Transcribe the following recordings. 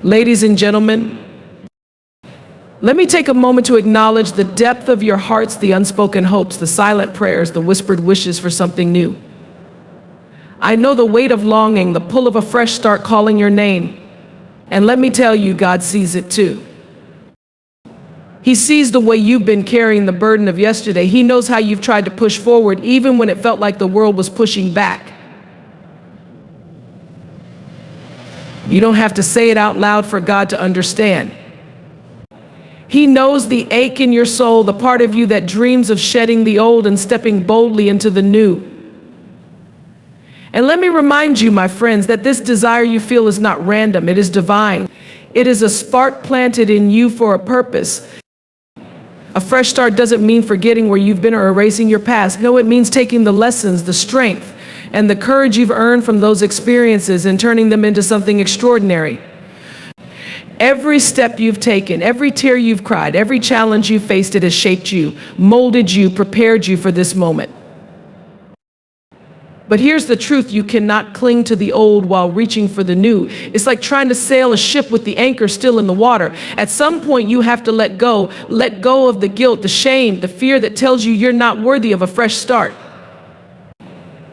Ladies and gentlemen, let me take a moment to acknowledge the depth of your hearts, the unspoken hopes, the silent prayers, the whispered wishes for something new. I know the weight of longing, the pull of a fresh start calling your name. And let me tell you, God sees it too. He sees the way you've been carrying the burden of yesterday. He knows how you've tried to push forward even when it felt like the world was pushing back. You don't have to say it out loud for God to understand. He knows the ache in your soul, the part of you that dreams of shedding the old and stepping boldly into the new. And let me remind you, my friends, that this desire you feel is not random, it is divine. It is a spark planted in you for a purpose. A fresh start doesn't mean forgetting where you've been or erasing your past. No, it means taking the lessons, the strength, and the courage you've earned from those experiences and turning them into something extraordinary. Every step you've taken, every tear you've cried, every challenge you've faced, it has shaped you, molded you, prepared you for this moment. But here's the truth, you cannot cling to the old while reaching for the new. It's like trying to sail a ship with the anchor still in the water. At some point you have to let go of the guilt, the shame, the fear that tells you you're not worthy of a fresh start.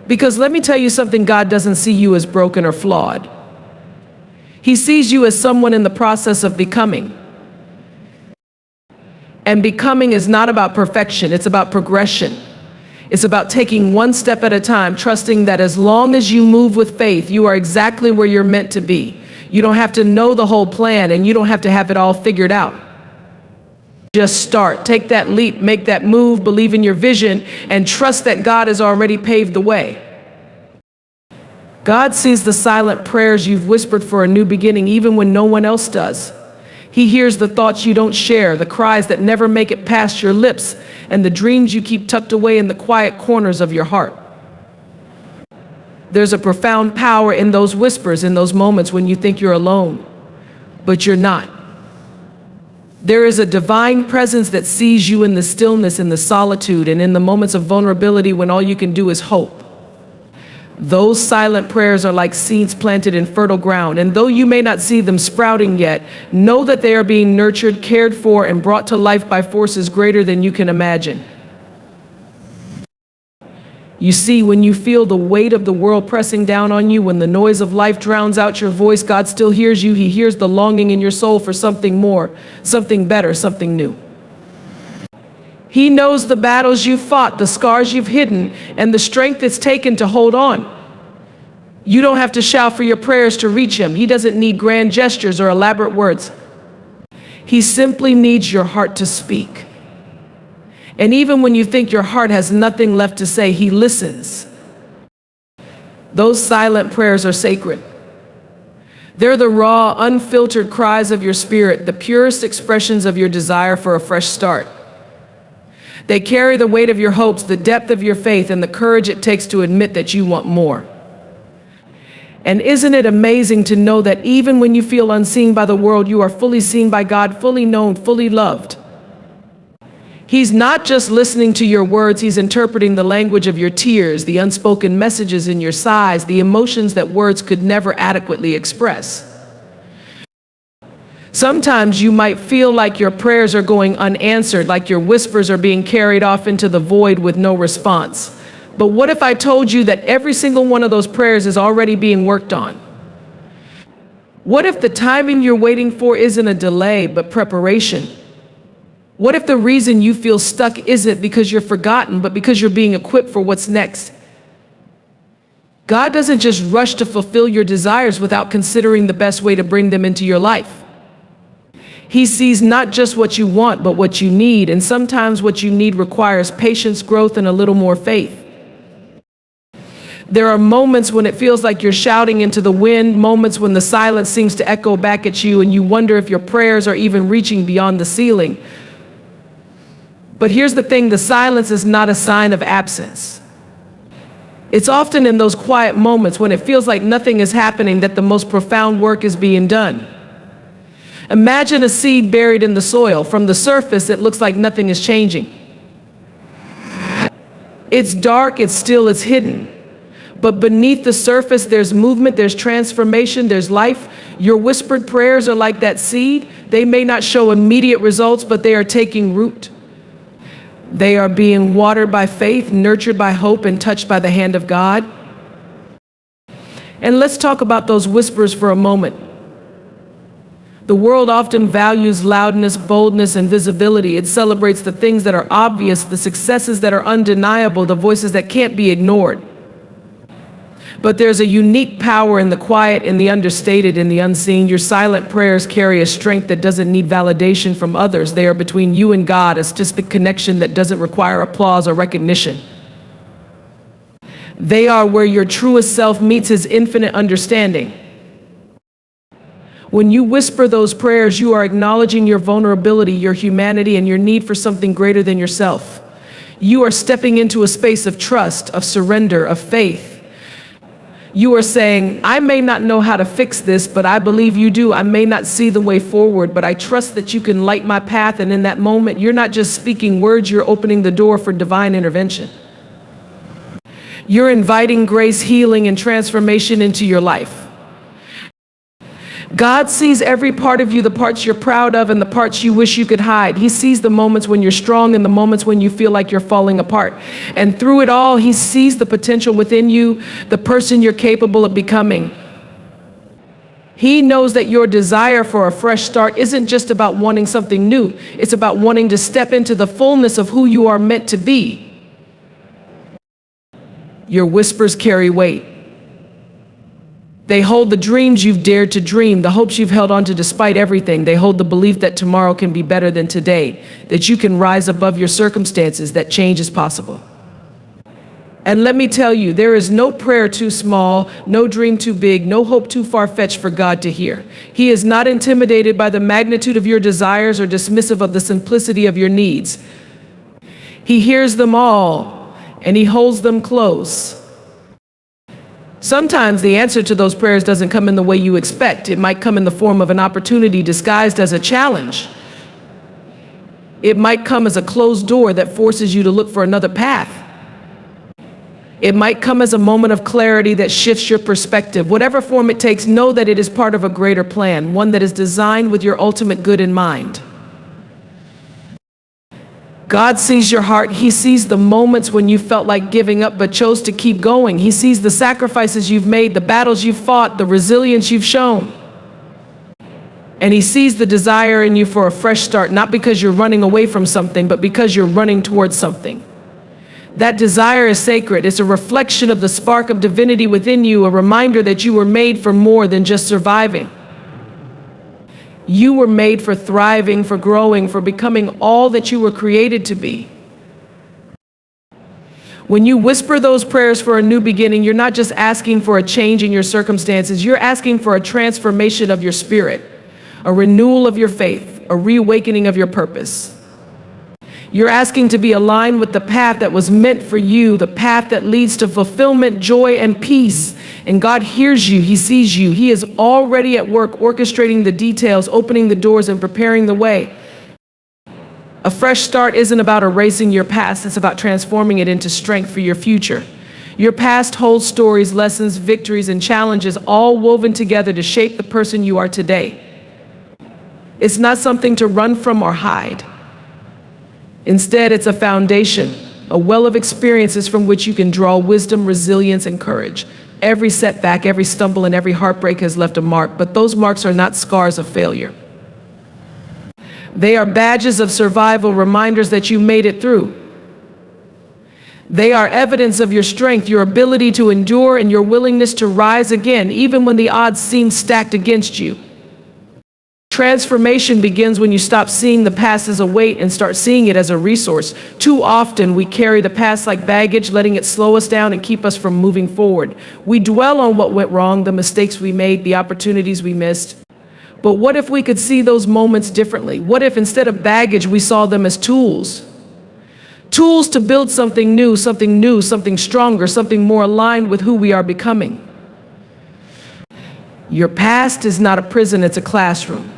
Because let me tell you something, God doesn't see you as broken or flawed. He sees you as someone in the process of becoming. And becoming is not about perfection, it's about progression. It's about taking one step at a time, trusting that as long as you move with faith, you are exactly where you're meant to be. You don't have to know the whole plan, and you don't have to have it all figured out. Just start, take that leap, make that move, believe in your vision, and trust that God has already paved the way. God sees the silent prayers you've whispered for a new beginning, even when no one else does. He hears the thoughts you don't share, the cries that never make it past your lips, and the dreams you keep tucked away in the quiet corners of your heart. There's a profound power in those whispers, in those moments when you think you're alone, but you're not. There is a divine presence that sees you in the stillness, in the solitude, and in the moments of vulnerability when all you can do is hope. Those silent prayers are like seeds planted in fertile ground, and though you may not see them sprouting yet, know that they are being nurtured, cared for, and brought to life by forces greater than you can imagine. You see, when you feel the weight of the world pressing down on you, when the noise of life drowns out your voice, God still hears you. He hears the longing in your soul for something more, something better, something new. He knows the battles you've fought, the scars you've hidden, and the strength it's taken to hold on. You don't have to shout for your prayers to reach him. He doesn't need grand gestures or elaborate words. He simply needs your heart to speak. And even when you think your heart has nothing left to say, he listens. Those silent prayers are sacred. They're the raw, unfiltered cries of your spirit, the purest expressions of your desire for a fresh start. They carry the weight of your hopes, the depth of your faith, and the courage it takes to admit that you want more. And isn't it amazing to know that even when you feel unseen by the world, you are fully seen by God, fully known, fully loved? He's not just listening to your words, he's interpreting the language of your tears, the unspoken messages in your sighs, the emotions that words could never adequately express. Sometimes you might feel like your prayers are going unanswered, like your whispers are being carried off into the void with no response. But what if I told you that every single one of those prayers is already being worked on? What if the timing you're waiting for isn't a delay, but preparation? What if the reason you feel stuck isn't because you're forgotten, but because you're being equipped for what's next? God doesn't just rush to fulfill your desires without considering the best way to bring them into your life. He sees not just what you want, but what you need, and sometimes what you need requires patience, growth, and a little more faith. There are moments when it feels like you're shouting into the wind, moments when the silence seems to echo back at you, and you wonder if your prayers are even reaching beyond the ceiling. But here's the thing, the silence is not a sign of absence. It's often in those quiet moments when it feels like nothing is happening that the most profound work is being done. Imagine a seed buried in the soil. From the surface, it looks like nothing is changing. It's dark, it's still, it's hidden. But beneath the surface, there's movement, there's transformation, there's life. Your whispered prayers are like that seed. They may not show immediate results, but they are taking root. They are being watered by faith, nurtured by hope, and touched by the hand of God. And let's talk about those whispers for a moment. The world often values loudness, boldness, and visibility. It celebrates the things that are obvious, the successes that are undeniable, the voices that can't be ignored. But there's a unique power in the quiet, in the understated, in the unseen. Your silent prayers carry a strength that doesn't need validation from others. They are between you and God, a specific connection that doesn't require applause or recognition. They are where your truest self meets his infinite understanding. When you whisper those prayers, you are acknowledging your vulnerability, your humanity, and your need for something greater than yourself. You are stepping into a space of trust, of surrender, of faith. You are saying, I may not know how to fix this, but I believe you do. I may not see the way forward, but I trust that you can light my path. And in that moment, you're not just speaking words, you're opening the door for divine intervention. You're inviting grace, healing, and transformation into your life. God sees every part of you, the parts you're proud of and the parts you wish you could hide. He sees the moments when you're strong and the moments when you feel like you're falling apart. And through it all, he sees the potential within you, the person you're capable of becoming. He knows that your desire for a fresh start isn't just about wanting something new. It's about wanting to step into the fullness of who you are meant to be. Your whispers carry weight. They hold the dreams you've dared to dream, the hopes you've held on to despite everything. They hold the belief that tomorrow can be better than today, that you can rise above your circumstances, that change is possible. And let me tell you, there is no prayer too small, no dream too big, no hope too far-fetched for God to hear. He is not intimidated by the magnitude of your desires or dismissive of the simplicity of your needs. He hears them all, and he holds them close. Sometimes the answer to those prayers doesn't come in the way you expect. It might come in the form of an opportunity disguised as a challenge. It might come as a closed door that forces you to look for another path. It might come as a moment of clarity that shifts your perspective. Whatever form it takes, know that it is part of a greater plan, one that is designed with your ultimate good in mind. God sees your heart. He sees the moments when you felt like giving up but chose to keep going. He sees the sacrifices you've made, the battles you've fought, the resilience you've shown. And he sees the desire in you for a fresh start, not because you're running away from something, but because you're running towards something. That desire is sacred. It's a reflection of the spark of divinity within you, a reminder that you were made for more than just surviving. You were made for thriving, for growing, for becoming all that you were created to be. When you whisper those prayers for a new beginning, you're not just asking for a change in your circumstances, you're asking for a transformation of your spirit, a renewal of your faith, a reawakening of your purpose. You're asking to be aligned with the path that was meant for you, the path that leads to fulfillment, joy, and peace. And God hears you, he sees you. He is already at work orchestrating the details, opening the doors, and preparing the way. A fresh start isn't about erasing your past, it's about transforming it into strength for your future. Your past holds stories, lessons, victories, and challenges, all woven together to shape the person you are today. It's not something to run from or hide. Instead, it's a foundation, a well of experiences from which you can draw wisdom, resilience, and courage. Every setback, every stumble, and every heartbreak has left a mark, but those marks are not scars of failure. They are badges of survival, reminders that you made it through. They are evidence of your strength, your ability to endure, and your willingness to rise again, even when the odds seem stacked against you. Transformation begins when you stop seeing the past as a weight and start seeing it as a resource. Too often we carry the past like baggage, letting it slow us down and keep us from moving forward. We dwell on what went wrong, the mistakes we made, the opportunities we missed. But what if we could see those moments differently? What if instead of baggage, we saw them as tools? Tools to build something new, something stronger, something more aligned with who we are becoming. Your past is not a prison, it's a classroom.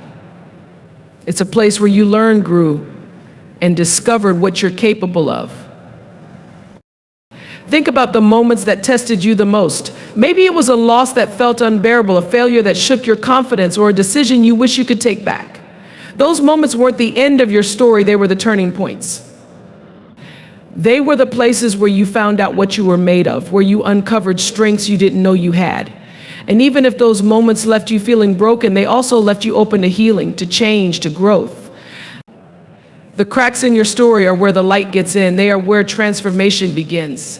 It's a place where you learned, grew, and discovered what you're capable of. Think about the moments that tested you the most. Maybe it was a loss that felt unbearable, a failure that shook your confidence, or a decision you wish you could take back. Those moments weren't the end of your story, they were the turning points. They were the places where you found out what you were made of, where you uncovered strengths you didn't know you had. And even if those moments left you feeling broken, they also left you open to healing, to change, to growth. The cracks in your story are where the light gets in. They are where transformation begins.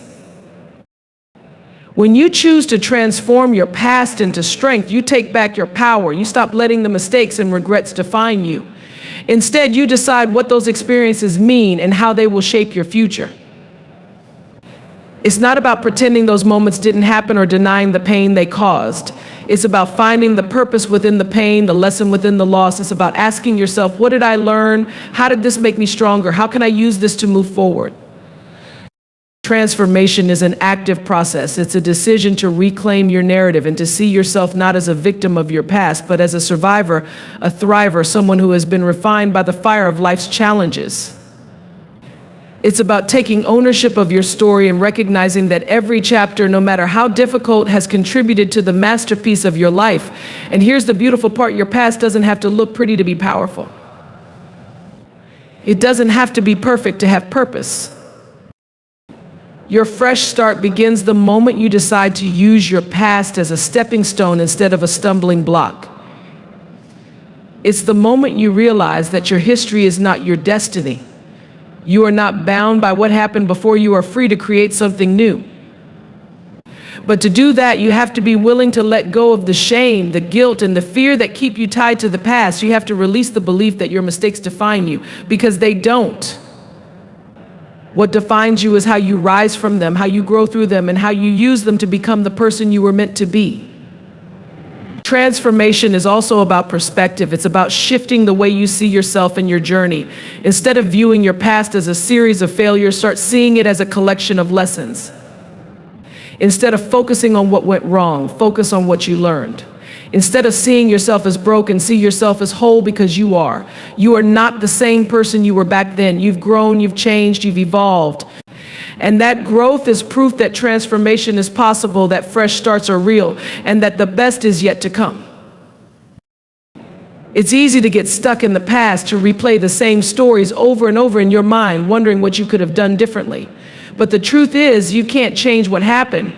When you choose to transform your past into strength, you take back your power. You stop letting the mistakes and regrets define you. Instead, you decide what those experiences mean and how they will shape your future. It's not about pretending those moments didn't happen or denying the pain they caused. It's about finding the purpose within the pain, the lesson within the loss. It's about asking yourself, what did I learn? How did this make me stronger? How can I use this to move forward? Transformation is an active process. It's a decision to reclaim your narrative and to see yourself not as a victim of your past, but as a survivor, a thriver, someone who has been refined by the fire of life's challenges. It's about taking ownership of your story and recognizing that every chapter, no matter how difficult, has contributed to the masterpiece of your life. And here's the beautiful part, your past doesn't have to look pretty to be powerful. It doesn't have to be perfect to have purpose. Your fresh start begins the moment you decide to use your past as a stepping stone instead of a stumbling block. It's the moment you realize that your history is not your destiny. You are not bound by what happened before. You are free to create something new. But to do that, you have to be willing to let go of the shame, the guilt, and the fear that keep you tied to the past. You have to release the belief that your mistakes define you, because they don't. What defines you is how you rise from them, how you grow through them, and how you use them to become the person you were meant to be. Transformation is also about perspective. It's about shifting the way you see yourself and your journey. Instead of viewing your past as a series of failures, start seeing it as a collection of lessons. Instead of focusing on what went wrong, focus on what you learned. Instead of seeing yourself as broken, see yourself as whole, because you are. You are not the same person you were back then. You've grown, you've changed, you've evolved. And that growth is proof that transformation is possible, that fresh starts are real, and that the best is yet to come. It's easy to get stuck in the past, to replay the same stories over and over in your mind, wondering what you could have done differently. But the truth is, you can't change what happened.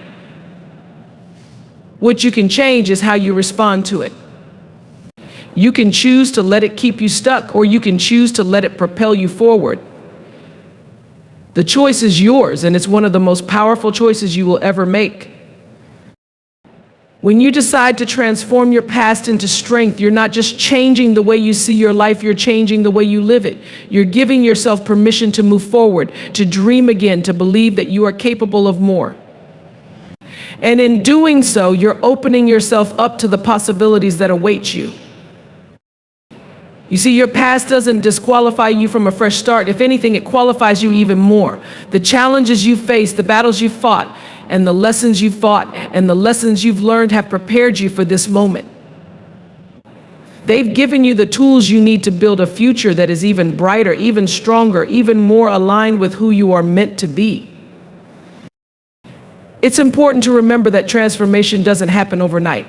What you can change is how you respond to it. You can choose to let it keep you stuck, or you can choose to let it propel you forward. The choice is yours, and it's one of the most powerful choices you will ever make. When you decide to transform your past into strength, you're not just changing the way you see your life, you're changing the way you live it. You're giving yourself permission to move forward, to dream again, to believe that you are capable of more. And in doing so, you're opening yourself up to the possibilities that await you. You see, your past doesn't disqualify you from a fresh start. If anything, it qualifies you even more. The challenges you faced, the battles you fought, and the lessons you fought, and the lessons you've learned have prepared you for this moment. They've given you the tools you need to build a future that is even brighter, even stronger, even more aligned with who you are meant to be. It's important to remember that transformation doesn't happen overnight.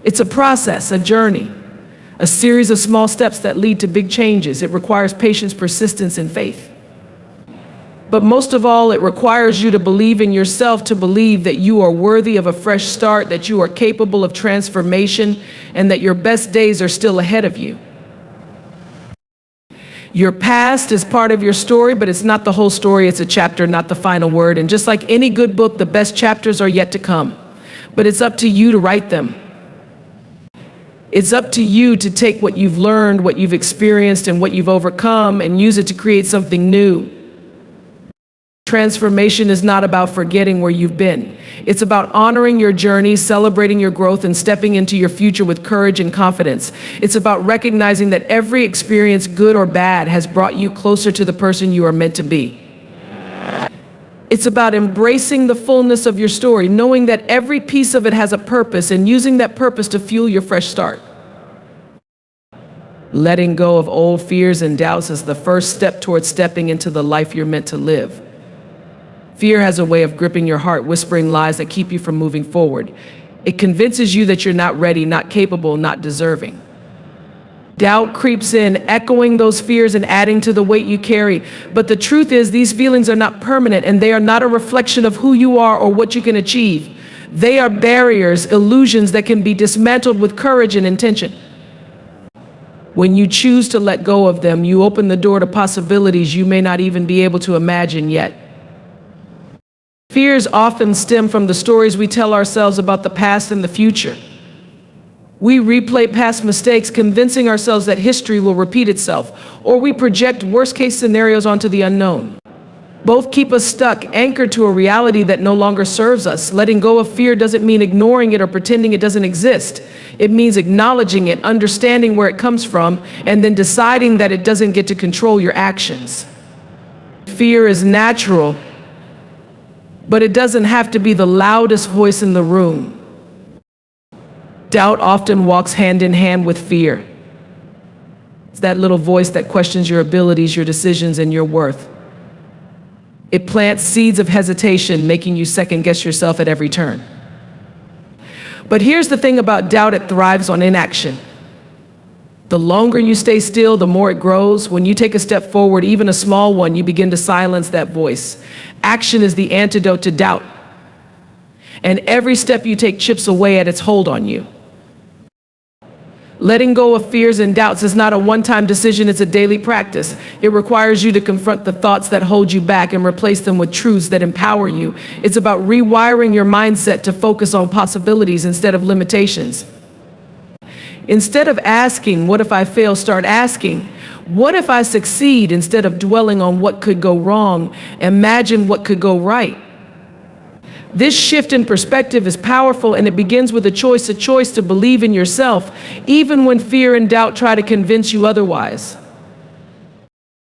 It's a process, a journey. A series of small steps that lead to big changes. It requires patience, persistence, and faith. But most of all, it requires you to believe in yourself, to believe that you are worthy of a fresh start, that you are capable of transformation, and that your best days are still ahead of you. Your past is part of your story, but it's not the whole story. It's a chapter, not the final word. And just like any good book, the best chapters are yet to come. But it's up to you to write them. It's up to you to take what you've learned, what you've experienced, and what you've overcome and use it to create something new. Transformation is not about forgetting where you've been. It's about honoring your journey, celebrating your growth, and stepping into your future with courage and confidence. It's about recognizing that every experience, good or bad, has brought you closer to the person you are meant to be. It's about embracing the fullness of your story, knowing that every piece of it has a purpose, and using that purpose to fuel your fresh start. Letting go of old fears and doubts is the first step towards stepping into the life you're meant to live. Fear has a way of gripping your heart, whispering lies that keep you from moving forward. It convinces you that you're not ready, not capable, not deserving. Doubt creeps in, echoing those fears and adding to the weight you carry. But the truth is, these feelings are not permanent, and they are not a reflection of who you are or what you can achieve. They are barriers, illusions that can be dismantled with courage and intention. When you choose to let go of them, you open the door to possibilities you may not even be able to imagine yet. Fears often stem from the stories we tell ourselves about the past and the future. We replay past mistakes, convincing ourselves that history will repeat itself, or we project worst-case scenarios onto the unknown. Both keep us stuck, anchored to a reality that no longer serves us. Letting go of fear doesn't mean ignoring it or pretending it doesn't exist. It means acknowledging it, understanding where it comes from, and then deciding that it doesn't get to control your actions. Fear is natural, but it doesn't have to be the loudest voice in the room. Doubt often walks hand in hand with fear. It's that little voice that questions your abilities, your decisions, and your worth. It plants seeds of hesitation, making you second-guess yourself at every turn. But here's the thing about doubt: it thrives on inaction. The longer you stay still, the more it grows. When you take a step forward, even a small one, you begin to silence that voice. Action is the antidote to doubt. And every step you take chips away at its hold on you. Letting go of fears and doubts is not a one-time decision, it's a daily practice. It requires you to confront the thoughts that hold you back and replace them with truths that empower you. It's about rewiring your mindset to focus on possibilities instead of limitations. Instead of asking, what if I fail, start asking, what if I succeed? Instead of dwelling on what could go wrong, imagine what could go right. This shift in perspective is powerful, and it begins with a choice to believe in yourself, even when fear and doubt try to convince you otherwise.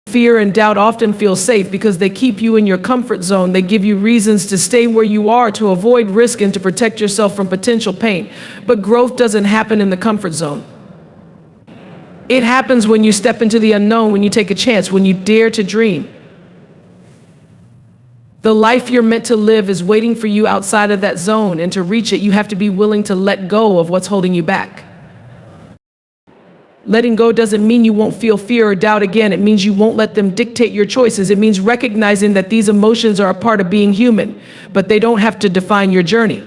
Fear and doubt often feel safe because they keep you in your comfort zone. They give you reasons to stay where you are, to avoid risk, and to protect yourself from potential pain. But growth doesn't happen in the comfort zone. It happens when you step into the unknown, when you take a chance, when you dare to dream. The life you're meant to live is waiting for you outside of that zone, and to reach it, you have to be willing to let go of what's holding you back. Letting go doesn't mean you won't feel fear or doubt again. It means you won't let them dictate your choices. It means recognizing that these emotions are a part of being human, but they don't have to define your journey.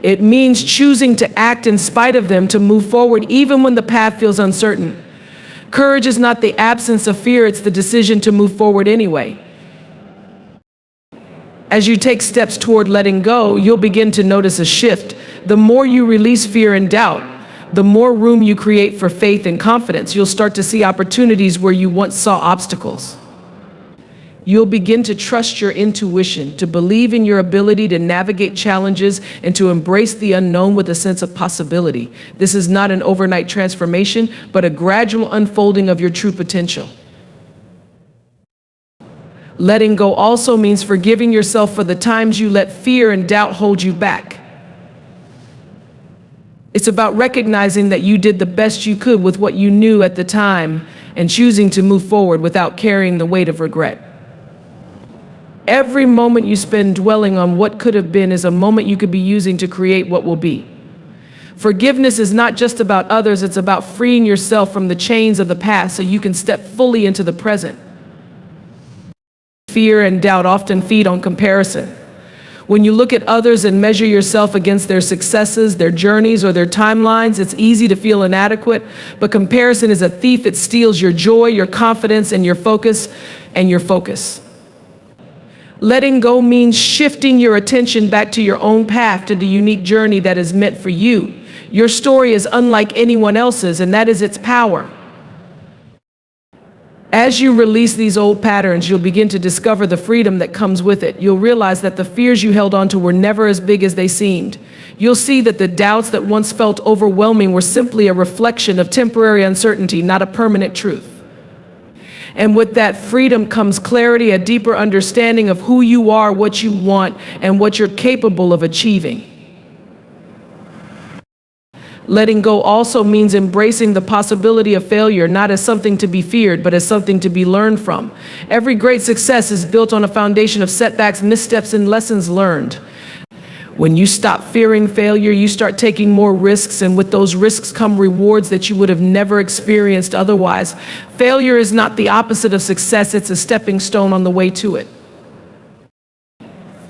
It means choosing to act in spite of them, to move forward even when the path feels uncertain. Courage is not the absence of fear, it's the decision to move forward anyway. As you take steps toward letting go, you'll begin to notice a shift. The more you release fear and doubt, the more room you create for faith and confidence. You'll start to see opportunities where you once saw obstacles. You'll begin to trust your intuition, to believe in your ability to navigate challenges, and to embrace the unknown with a sense of possibility. This is not an overnight transformation, but a gradual unfolding of your true potential. Letting go also means forgiving yourself for the times you let fear and doubt hold you back. It's about recognizing that you did the best you could with what you knew at the time and choosing to move forward without carrying the weight of regret. Every moment you spend dwelling on what could have been is a moment you could be using to create what will be. Forgiveness is not just about others, it's about freeing yourself from the chains of the past so you can step fully into the present. Fear and doubt often feed on comparison. When you look at others and measure yourself against their successes, their journeys, or their timelines, it's easy to feel inadequate, but comparison is a thief. It steals your joy, your confidence, and your focus. Letting go means shifting your attention back to your own path, to the unique journey that is meant for you. Your story is unlike anyone else's, and that is its power. As you release these old patterns, you'll begin to discover the freedom that comes with it. You'll realize that the fears you held onto were never as big as they seemed. You'll see that the doubts that once felt overwhelming were simply a reflection of temporary uncertainty, not a permanent truth. And with that freedom comes clarity, a deeper understanding of who you are, what you want, and what you're capable of achieving. Letting go also means embracing the possibility of failure, not as something to be feared, but as something to be learned from. Every great success is built on a foundation of setbacks, missteps, and lessons learned. When you stop fearing failure, you start taking more risks, and with those risks come rewards that you would have never experienced otherwise. Failure is not the opposite of success, it's a stepping stone on the way to it.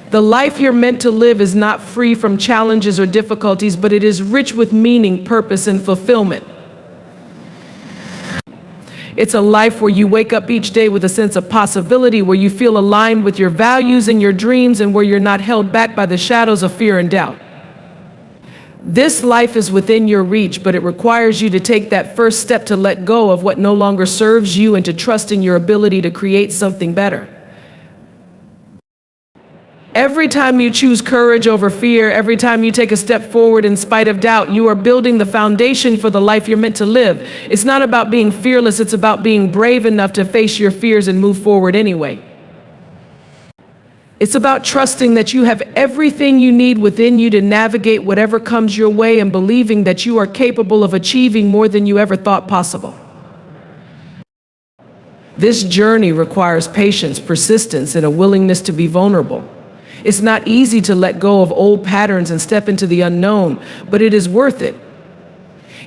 The life you're meant to live is not free from challenges or difficulties, but it is rich with meaning, purpose, and fulfillment. It's a life where you wake up each day with a sense of possibility, where you feel aligned with your values and your dreams, and where you're not held back by the shadows of fear and doubt. This life is within your reach, but it requires you to take that first step to let go of what no longer serves you and to trust in your ability to create something better. Every time you choose courage over fear, every time you take a step forward in spite of doubt, you are building the foundation for the life you're meant to live. It's not about being fearless, it's about being brave enough to face your fears and move forward anyway. It's about trusting that you have everything you need within you to navigate whatever comes your way, and believing that you are capable of achieving more than you ever thought possible. This journey requires patience, persistence, and a willingness to be vulnerable. It's not easy to let go of old patterns and step into the unknown, but it is worth it.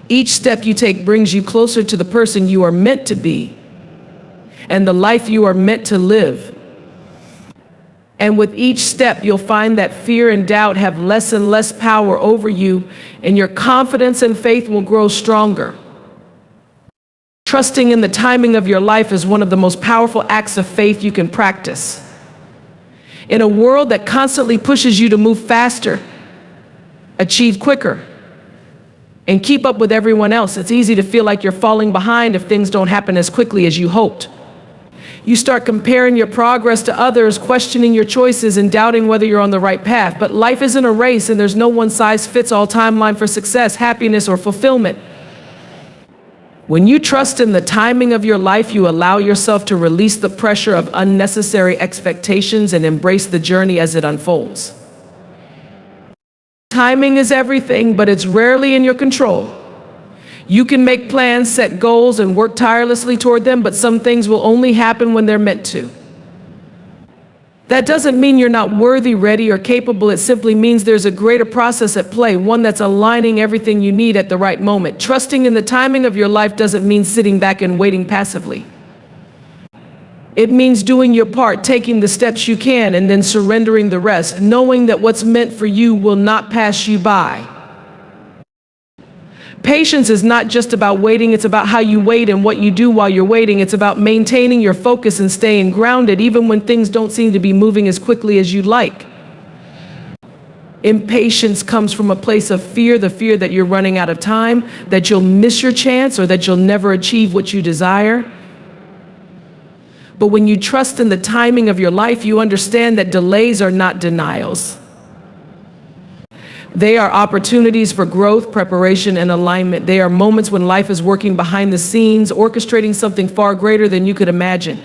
Each step you take brings you closer to the person you are meant to be and the life you are meant to live. And with each step, you'll find that fear and doubt have less and less power over you, and your confidence and faith will grow stronger. Trusting in the timing of your life is one of the most powerful acts of faith you can practice. In a world that constantly pushes you to move faster, achieve quicker, and keep up with everyone else, it's easy to feel like you're falling behind if things don't happen as quickly as you hoped. You start comparing your progress to others, questioning your choices, and doubting whether you're on the right path. But life isn't a race, and there's no one-size-fits-all timeline for success, happiness, or fulfillment. When you trust in the timing of your life, you allow yourself to release the pressure of unnecessary expectations and embrace the journey as it unfolds. Timing is everything, but it's rarely in your control. You can make plans, set goals, and work tirelessly toward them, but some things will only happen when they're meant to. That doesn't mean you're not worthy, ready, or capable. It simply means there's a greater process at play, one that's aligning everything you need at the right moment. Trusting in the timing of your life doesn't mean sitting back and waiting passively. It means doing your part, taking the steps you can, and then surrendering the rest, knowing that what's meant for you will not pass you by. Patience is not just about waiting, it's about how you wait and what you do while you're waiting. It's about maintaining your focus and staying grounded even when things don't seem to be moving as quickly as you'd like. Impatience comes from a place of fear, the fear that you're running out of time, that you'll miss your chance, or that you'll never achieve what you desire. But when you trust in the timing of your life, you understand that delays are not denials. They are opportunities for growth, preparation, and alignment. They are moments when life is working behind the scenes, orchestrating something far greater than you could imagine.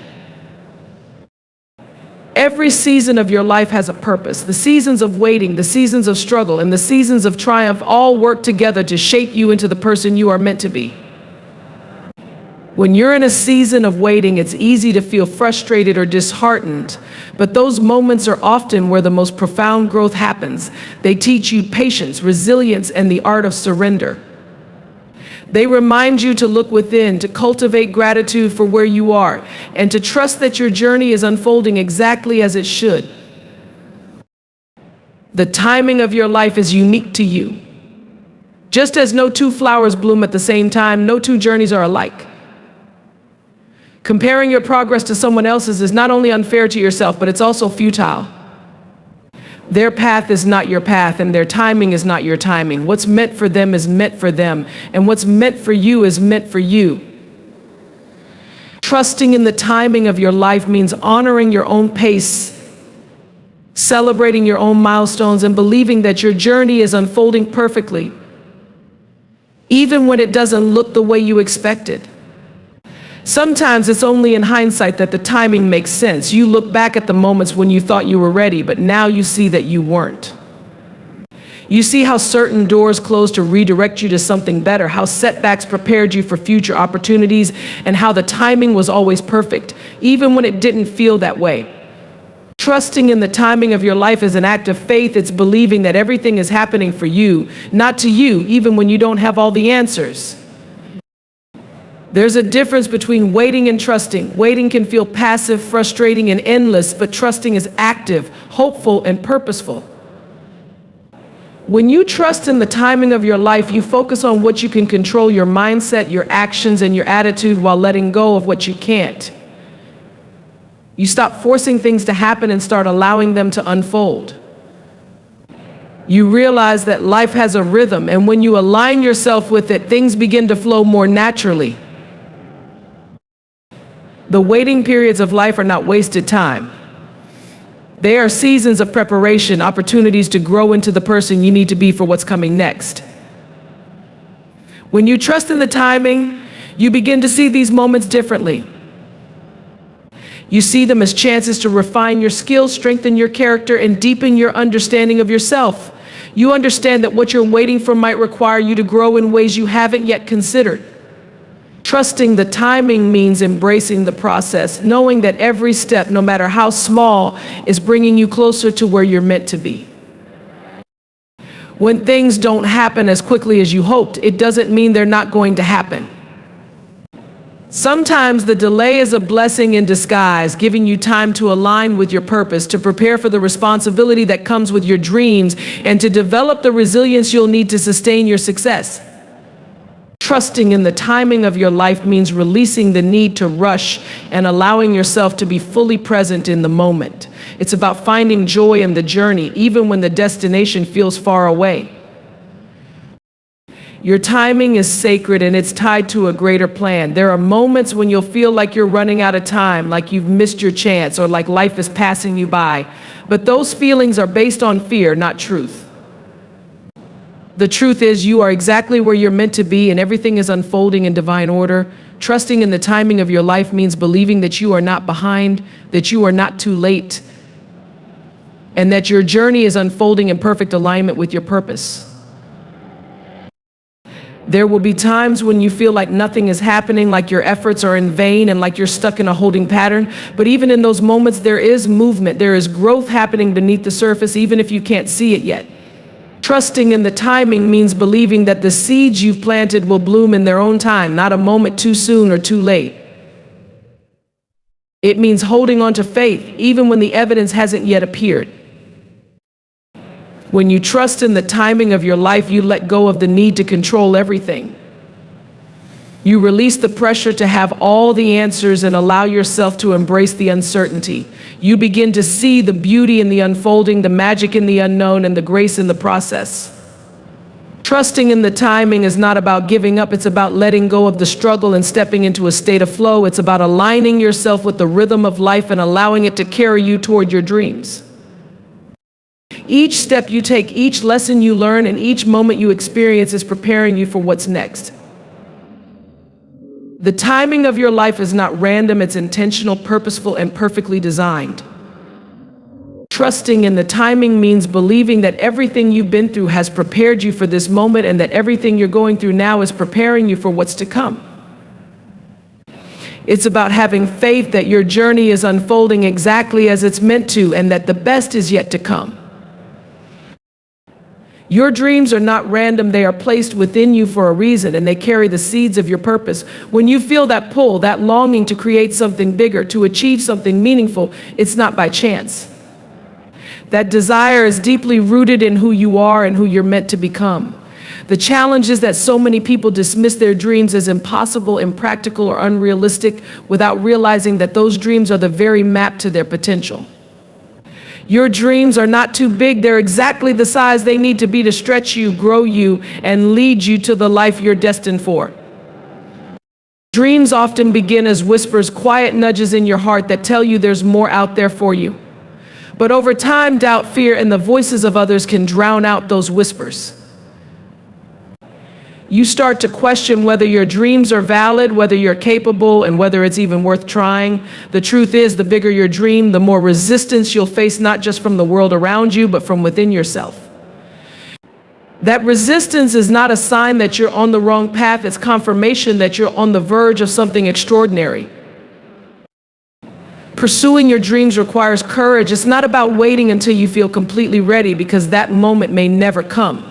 Every season of your life has a purpose. The seasons of waiting, the seasons of struggle, and the seasons of triumph all work together to shape you into the person you are meant to be. When you're in a season of waiting, it's easy to feel frustrated or disheartened, but those moments are often where the most profound growth happens. They teach you patience, resilience, and the art of surrender. They remind you to look within, to cultivate gratitude for where you are, and to trust that your journey is unfolding exactly as it should. The timing of your life is unique to you. Just as no two flowers bloom at the same time, no two journeys are alike. Comparing your progress to someone else's is not only unfair to yourself, but it's also futile. Their path is not your path, and their timing is not your timing. What's meant for them is meant for them, and what's meant for you is meant for you. Trusting in the timing of your life means honoring your own pace, celebrating your own milestones, and believing that your journey is unfolding perfectly, even when it doesn't look the way you expected. Sometimes it's only in hindsight that the timing makes sense. You look back at the moments when you thought you were ready, but now you see that you weren't. You see how certain doors close to redirect you to something better, how setbacks prepared you for future opportunities, and how the timing was always perfect, even when it didn't feel that way. Trusting in the timing of your life is an act of faith. It's believing that everything is happening for you, not to you, even when you don't have all the answers. There's a difference between waiting and trusting. Waiting can feel passive, frustrating, and endless, but trusting is active, hopeful, and purposeful. When you trust in the timing of your life, you focus on what you can control, your mindset, your actions, and your attitude, while letting go of what you can't. You stop forcing things to happen and start allowing them to unfold. You realize that life has a rhythm, and when you align yourself with it, things begin to flow more naturally. The waiting periods of life are not wasted time. They are seasons of preparation, opportunities to grow into the person you need to be for what's coming next. When you trust in the timing, you begin to see these moments differently. You see them as chances to refine your skills, strengthen your character, and deepen your understanding of yourself. You understand that what you're waiting for might require you to grow in ways you haven't yet considered. Trusting the timing means embracing the process, knowing that every step, no matter how small, is bringing you closer to where you're meant to be. When things don't happen as quickly as you hoped, it doesn't mean they're not going to happen. Sometimes the delay is a blessing in disguise, giving you time to align with your purpose, to prepare for the responsibility that comes with your dreams, and to develop the resilience you'll need to sustain your success. Trusting in the timing of your life means releasing the need to rush and allowing yourself to be fully present in the moment. It's about finding joy in the journey, even when the destination feels far away. Your timing is sacred, and it's tied to a greater plan. There are moments when you'll feel like you're running out of time, like you've missed your chance, or like life is passing you by. But those feelings are based on fear, not truth. The truth is, you are exactly where you're meant to be, and everything is unfolding in divine order. Trusting in the timing of your life means believing that you are not behind, that you are not too late, and that your journey is unfolding in perfect alignment with your purpose. There will be times when you feel like nothing is happening, like your efforts are in vain, and like you're stuck in a holding pattern. But even in those moments, there is movement. There is growth happening beneath the surface, even if you can't see it yet. Trusting in the timing means believing that the seeds you've planted will bloom in their own time, not a moment too soon or too late. It means holding on to faith, even when the evidence hasn't yet appeared. When you trust in the timing of your life, you let go of the need to control everything. You release the pressure to have all the answers and allow yourself to embrace the uncertainty. You begin to see the beauty in the unfolding, the magic in the unknown, and the grace in the process. Trusting in the timing is not about giving up. It's about letting go of the struggle and stepping into a state of flow. It's about aligning yourself with the rhythm of life and allowing it to carry you toward your dreams. Each step you take, each lesson you learn, and each moment you experience is preparing you for what's next. The timing of your life is not random, it's intentional, purposeful, and perfectly designed. Trusting in the timing means believing that everything you've been through has prepared you for this moment, and that everything you're going through now is preparing you for what's to come. It's about having faith that your journey is unfolding exactly as it's meant to, and that the best is yet to come. Your dreams are not random, they are placed within you for a reason, and they carry the seeds of your purpose. When you feel that pull, that longing to create something bigger, to achieve something meaningful, it's not by chance. That desire is deeply rooted in who you are and who you're meant to become. The challenge is that so many people dismiss their dreams as impossible, impractical, or unrealistic without realizing that those dreams are the very map to their potential. Your dreams are not too big, they're exactly the size they need to be to stretch you, grow you, and lead you to the life you're destined for. Dreams often begin as whispers, quiet nudges in your heart that tell you there's more out there for you. But over time, doubt, fear, and the voices of others can drown out those whispers. You start to question whether your dreams are valid, whether you're capable, and whether it's even worth trying. The truth is, the bigger your dream, the more resistance you'll face, not just from the world around you, but from within yourself. That resistance is not a sign that you're on the wrong path, it's confirmation that you're on the verge of something extraordinary. Pursuing your dreams requires courage. It's not about waiting until you feel completely ready, because that moment may never come.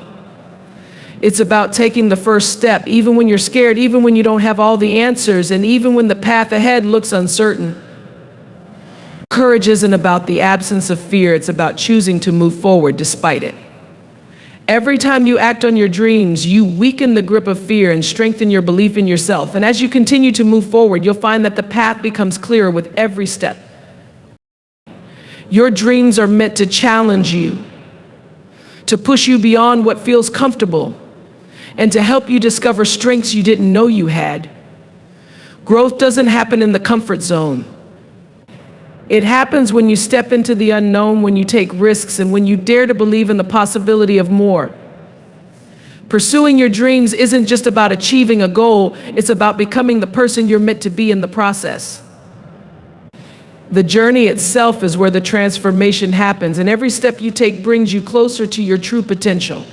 It's about taking the first step, even when you're scared, even when you don't have all the answers, and even when the path ahead looks uncertain. Courage isn't about the absence of fear, it's about choosing to move forward despite it. Every time you act on your dreams, you weaken the grip of fear and strengthen your belief in yourself. And as you continue to move forward, you'll find that the path becomes clearer with every step. Your dreams are meant to challenge you, to push you beyond what feels comfortable, and to help you discover strengths you didn't know you had. Growth doesn't happen in the comfort zone. It happens when you step into the unknown, when you take risks, and when you dare to believe in the possibility of more. Pursuing your dreams isn't just about achieving a goal, it's about becoming the person you're meant to be in the process. The journey itself is where the transformation happens, and every step you take brings you closer to your true potential.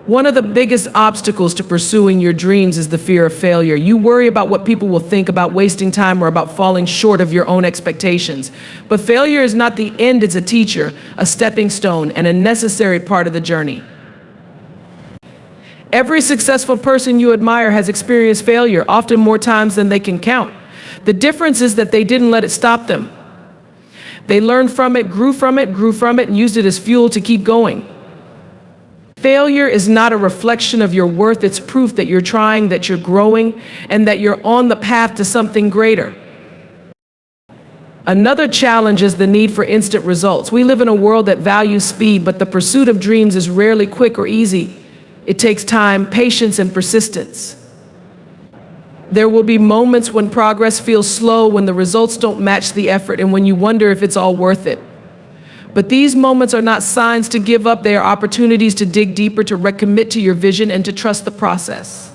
One of the biggest obstacles to pursuing your dreams is the fear of failure. You worry about what people will think, about wasting time, or about falling short of your own expectations. But failure is not the end, it's a teacher, a stepping stone, and a necessary part of the journey. Every successful person you admire has experienced failure, often more times than they can count. The difference is that they didn't let it stop them. They learned from it, grew from it, and used it as fuel to keep going. Failure is not a reflection of your worth, it's proof that you're trying, that you're growing, and that you're on the path to something greater. Another challenge is the need for instant results. We live in a world that values speed, but the pursuit of dreams is rarely quick or easy. It takes time, patience, and persistence. There will be moments when progress feels slow, when the results don't match the effort, and when you wonder if it's all worth it. But these moments are not signs to give up, they are opportunities to dig deeper, to recommit to your vision, and to trust the process.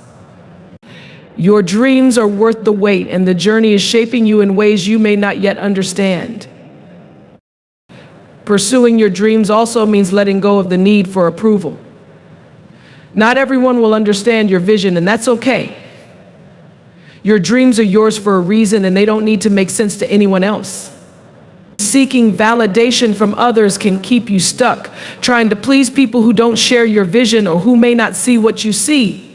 Your dreams are worth the wait, and the journey is shaping you in ways you may not yet understand. Pursuing your dreams also means letting go of the need for approval. Not everyone will understand your vision, and that's okay. Your dreams are yours for a reason, and they don't need to make sense to anyone else. Seeking validation from others can keep you stuck, trying to please people who don't share your vision or who may not see what you see.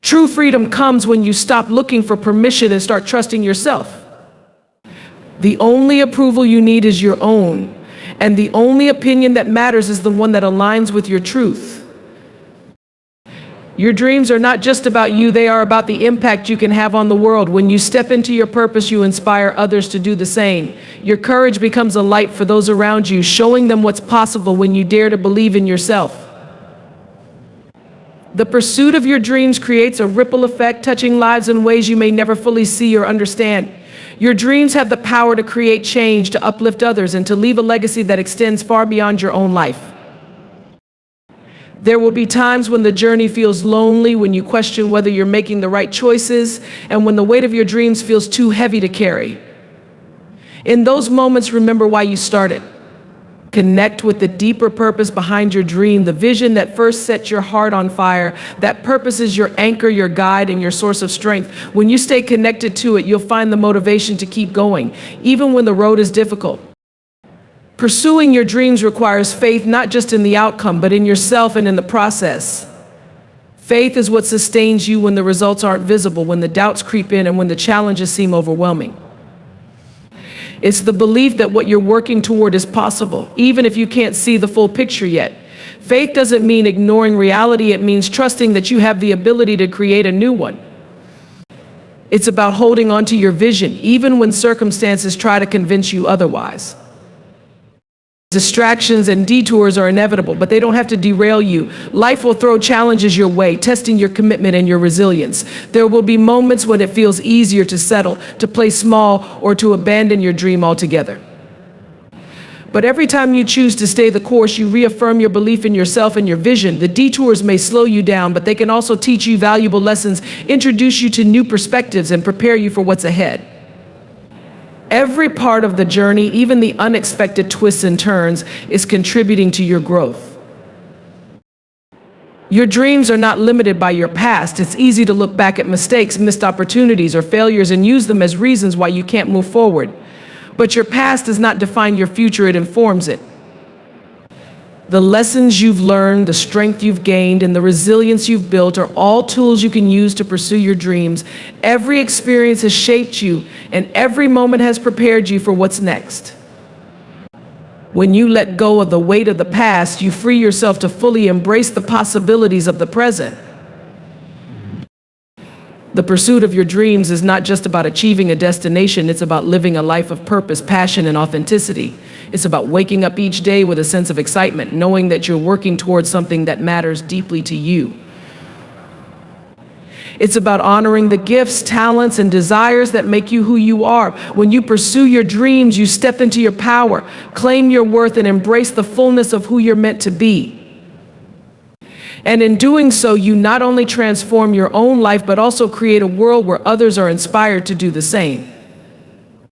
True freedom comes when you stop looking for permission and start trusting yourself. The only approval you need is your own, and the only opinion that matters is the one that aligns with your truth. Your dreams are not just about you, they are about the impact you can have on the world. When you step into your purpose, you inspire others to do the same. Your courage becomes a light for those around you, showing them what's possible when you dare to believe in yourself. The pursuit of your dreams creates a ripple effect, touching lives in ways you may never fully see or understand. Your dreams have the power to create change, to uplift others, and to leave a legacy that extends far beyond your own life. There will be times when the journey feels lonely, when you question whether you're making the right choices, and when the weight of your dreams feels too heavy to carry. In those moments, remember why you started. Connect with the deeper purpose behind your dream, the vision that first set your heart on fire. That purpose is your anchor, your guide, and your source of strength. When you stay connected to it, you'll find the motivation to keep going, even when the road is difficult. Pursuing your dreams requires faith, not just in the outcome, but in yourself and in the process. Faith is what sustains you when the results aren't visible, when the doubts creep in, and when the challenges seem overwhelming. It's the belief that what you're working toward is possible, even if you can't see the full picture yet. Faith doesn't mean ignoring reality, it means trusting that you have the ability to create a new one. It's about holding on to your vision, even when circumstances try to convince you otherwise. Distractions and detours are inevitable, but they don't have to derail you. Life will throw challenges your way, testing your commitment and your resilience. There will be moments when it feels easier to settle, to play small, or to abandon your dream altogether. But every time you choose to stay the course, you reaffirm your belief in yourself and your vision. The detours may slow you down, but they can also teach you valuable lessons, introduce you to new perspectives, and prepare you for what's ahead. Every part of the journey, even the unexpected twists and turns, is contributing to your growth. Your dreams are not limited by your past. It's easy to look back at mistakes, missed opportunities, or failures and use them as reasons why you can't move forward. But your past does not define your future, it informs it. The lessons you've learned, the strength you've gained, and the resilience you've built are all tools you can use to pursue your dreams. Every experience has shaped you, and every moment has prepared you for what's next. When you let go of the weight of the past, you free yourself to fully embrace the possibilities of the present. The pursuit of your dreams is not just about achieving a destination, it's about living a life of purpose, passion, and authenticity. It's about waking up each day with a sense of excitement, knowing that you're working towards something that matters deeply to you. It's about honoring the gifts, talents, and desires that make you who you are. When you pursue your dreams, you step into your power, claim your worth, and embrace the fullness of who you're meant to be. And in doing so, you not only transform your own life, but also create a world where others are inspired to do the same.